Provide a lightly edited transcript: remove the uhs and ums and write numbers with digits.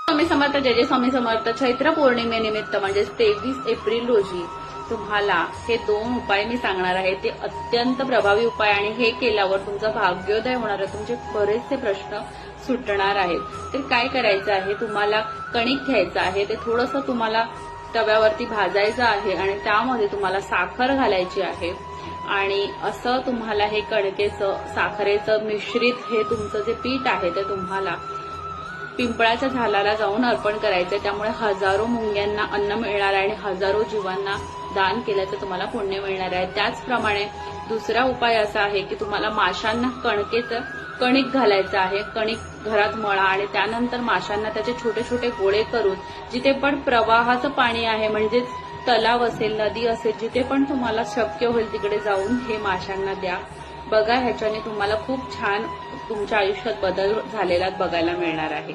स्वामी समर्थ, जय जय स्वामी समर्थ. चैत्र पौर्णिमेनिमित्त म्हणजे 23 एप्रिल रोजी तुम्हाला हे 2 उपाय मी सांगणार आहे. ते अत्यंत प्रभावी उपाय आणि हे केल्यावर तुमचा भाग्योदय होणार आहे. तुमचे बरेचसे प्रश्न सुटणार आहेत. तर काय करायचं आहे, तुम्हाला कणिक घ्यायचं आहे. ते थोडंसं तुम्हाला तव्यावरती भाजायचं आहे आणि त्यामध्ये तुम्हाला साखर घालायची आहे आणि असं तुम्हाला हे कणकेचं साखरेचं मिश्रित हे तुमचं जे पीठ आहे ते तुम्हाला पिंपळाच्या झाडाला जाऊन अर्पण करायचंय. त्यामुळे हजारो मुंग्यांना अन्न मिळणार आहे आणि हजारो जीवांना दान केल्याचं तुम्हाला पुण्य मिळणार आहे. त्याचप्रमाणे दुसरा उपाय असा आहे की तुम्हाला माशांना कणकेचं कणिक घालायचं आहे. कणिक घरात मळा आणि त्यानंतर माशांना त्याचे छोटे छोटे गोळे करून जिथे पण प्रवाहाचं पाणी आहे म्हणजेच तलाव असेल, नदी असेल, जिथे पण तुम्हाला शक्य होईल तिकडे जाऊन हे माशांना द्या. बघा, ह्याच्याने तुम्हाला खूप छान तुमच्या आयुष्यात बदल झालेला बघायला मिळणार आहे.